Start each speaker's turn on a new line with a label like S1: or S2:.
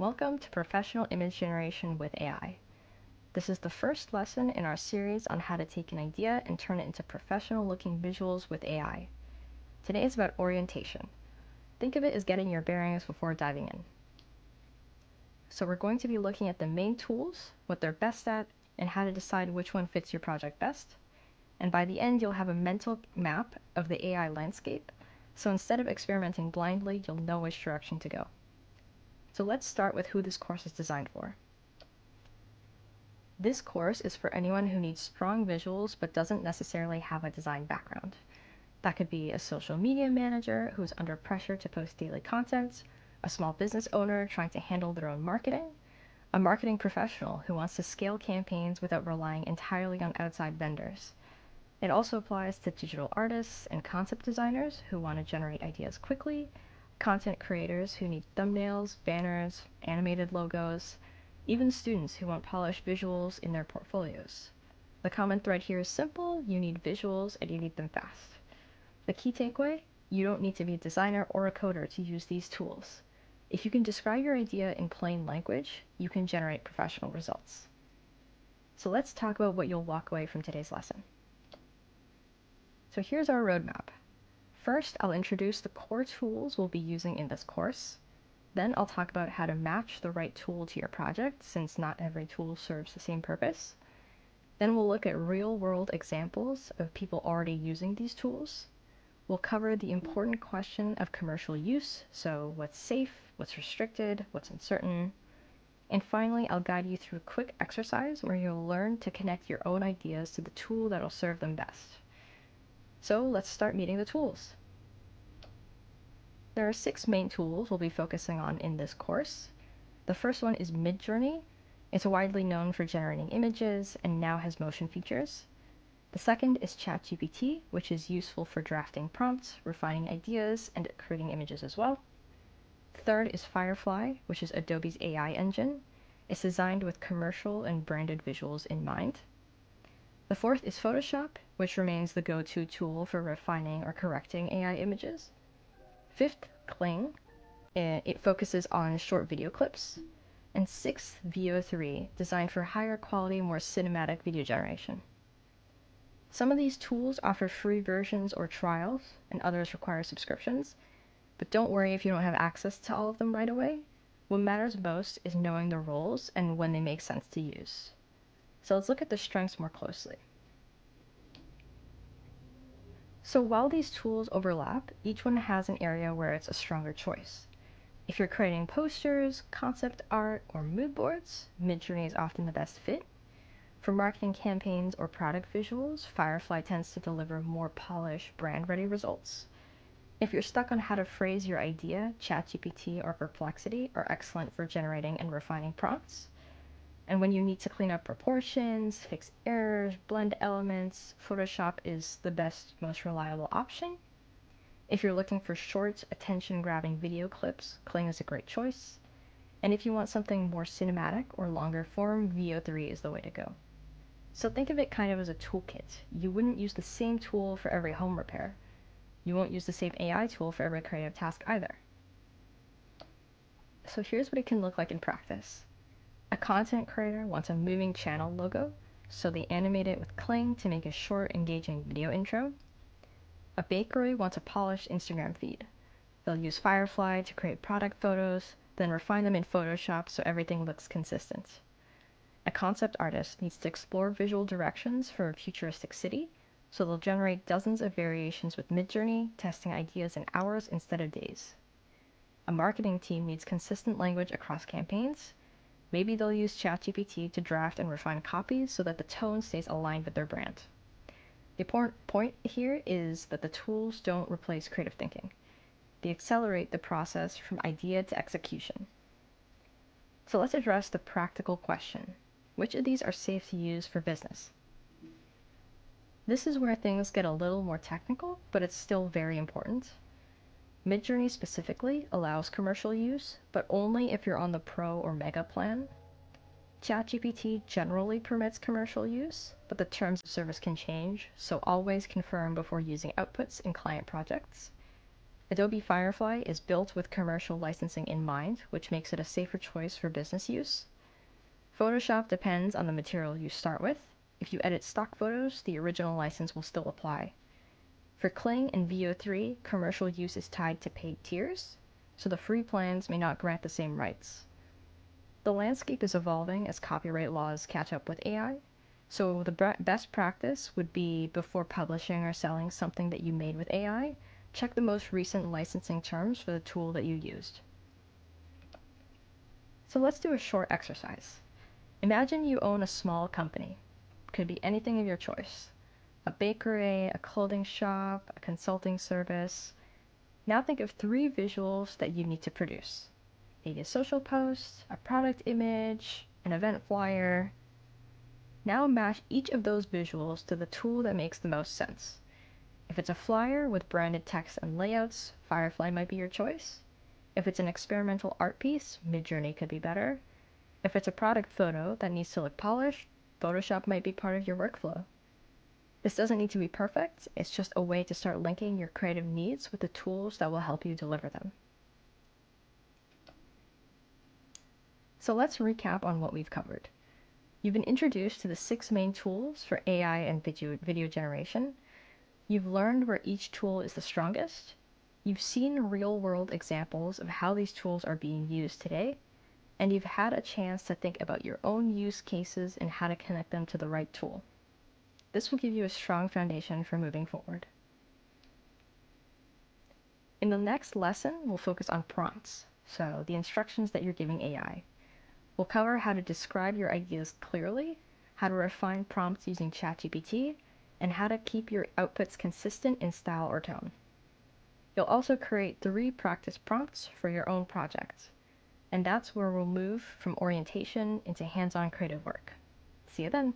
S1: Welcome to Professional Image Generation with AI. This is the first lesson in our series on how to take an idea and turn it into professional-looking visuals with AI. Today is about orientation. Think of it as getting your bearings before diving in. So we're going to be looking at the main tools, what they're best at, and how to decide which one fits your project best. And by the end, you'll have a mental map of the AI landscape, so instead of experimenting blindly, you'll know which direction to go. So let's start with who this course is designed for. This course is for anyone who needs strong visuals but doesn't necessarily have a design background. That could be a social media manager who's under pressure to post daily content, a small business owner trying to handle their own marketing, a marketing professional who wants to scale campaigns without relying entirely on outside vendors. It also applies to digital artists and concept designers who want to generate ideas quickly, content creators who need thumbnails, banners, animated logos, even students who want polished visuals in their portfolios. The common thread here is simple: you need visuals and you need them fast. The key takeaway: you don't need to be a designer or a coder to use these tools. If you can describe your idea in plain language, you can generate professional results. So let's talk about what you'll walk away from today's lesson. So here's our roadmap. First, I'll introduce the core tools we'll be using in this course. Then I'll talk about how to match the right tool to your project, since not every tool serves the same purpose. Then we'll look at real-world examples of people already using these tools. We'll cover the important question of commercial use, so what's safe, what's restricted, what's uncertain. And finally, I'll guide you through a quick exercise where you'll learn to connect your own ideas to the tool that'll serve them best. So let's start meeting the tools. There are 6 main tools we'll be focusing on in this course. The first one is Midjourney. It's widely known for generating images and now has motion features. The second is ChatGPT, which is useful for drafting prompts, refining ideas, and creating images as well. The third is Firefly, which is Adobe's AI engine. It's designed with commercial and branded visuals in mind. The fourth is Photoshop, which remains the go-to tool for refining or correcting AI images. Fifth, Kling. It focuses on short video clips. And sixth, Veo 3, designed for higher quality, more cinematic video generation. Some of these tools offer free versions or trials, and others require subscriptions, but don't worry if you don't have access to all of them right away. What matters most is knowing the roles and when they make sense to use. So let's look at the strengths more closely. So while these tools overlap, each one has an area where it's a stronger choice. If you're creating posters, concept art, or mood boards, Midjourney is often the best fit. For marketing campaigns or product visuals, Firefly tends to deliver more polished, brand-ready results. If you're stuck on how to phrase your idea, ChatGPT or Perplexity are excellent for generating and refining prompts. And when you need to clean up proportions, fix errors, blend elements, Photoshop is the best, most reliable option. If you're looking for short, attention-grabbing video clips, Kling is a great choice. And if you want something more cinematic or longer form, Veo 3 is the way to go. So think of it kind of as a toolkit. You wouldn't use the same tool for every home repair. You won't use the same AI tool for every creative task either. So here's what it can look like in practice. A content creator wants a moving channel logo, so they animate it with Kling to make a short, engaging video intro. A bakery wants a polished Instagram feed. They'll use Firefly to create product photos, then refine them in Photoshop so everything looks consistent. A concept artist needs to explore visual directions for a futuristic city, so they'll generate dozens of variations with Midjourney, testing ideas in hours instead of days. A marketing team needs consistent language across campaigns. Maybe they'll use ChatGPT to draft and refine copies so that the tone stays aligned with their brand. The important point here is that the tools don't replace creative thinking. They accelerate the process from idea to execution. So let's address the practical question. Which of these are safe to use for business? This is where things get a little more technical, but it's still very important. Midjourney specifically allows commercial use, but only if you're on the Pro or Mega plan. ChatGPT generally permits commercial use, but the terms of service can change, so always confirm before using outputs in client projects. Adobe Firefly is built with commercial licensing in mind, which makes it a safer choice for business use. Photoshop depends on the material you start with. If you edit stock photos, the original license will still apply. For Kling and VO3, commercial use is tied to paid tiers, so the free plans may not grant the same rights. The landscape is evolving as copyright laws catch up with AI, so the best practice would be before publishing or selling something that you made with AI, check the most recent licensing terms for the tool that you used. So let's do a short exercise. Imagine you own a small company. Could be anything of your choice. A bakery, a clothing shop, a consulting service. Now think of 3 visuals that you need to produce. Maybe a social post, a product image, an event flyer. Now match each of those visuals to the tool that makes the most sense. If it's a flyer with branded text and layouts, Firefly might be your choice. If it's an experimental art piece, Midjourney could be better. If it's a product photo that needs to look polished, Photoshop might be part of your workflow. This doesn't need to be perfect, it's just a way to start linking your creative needs with the tools that will help you deliver them. So let's recap on what we've covered. You've been introduced to the 6 main tools for AI and video generation. You've learned where each tool is the strongest. You've seen real-world examples of how these tools are being used today, and you've had a chance to think about your own use cases and how to connect them to the right tool. This will give you a strong foundation for moving forward. In the next lesson, we'll focus on prompts, so the instructions that you're giving AI. We'll cover how to describe your ideas clearly, how to refine prompts using ChatGPT, and how to keep your outputs consistent in style or tone. You'll also create 3 practice prompts for your own projects. And that's where we'll move from orientation into hands-on creative work. See you then!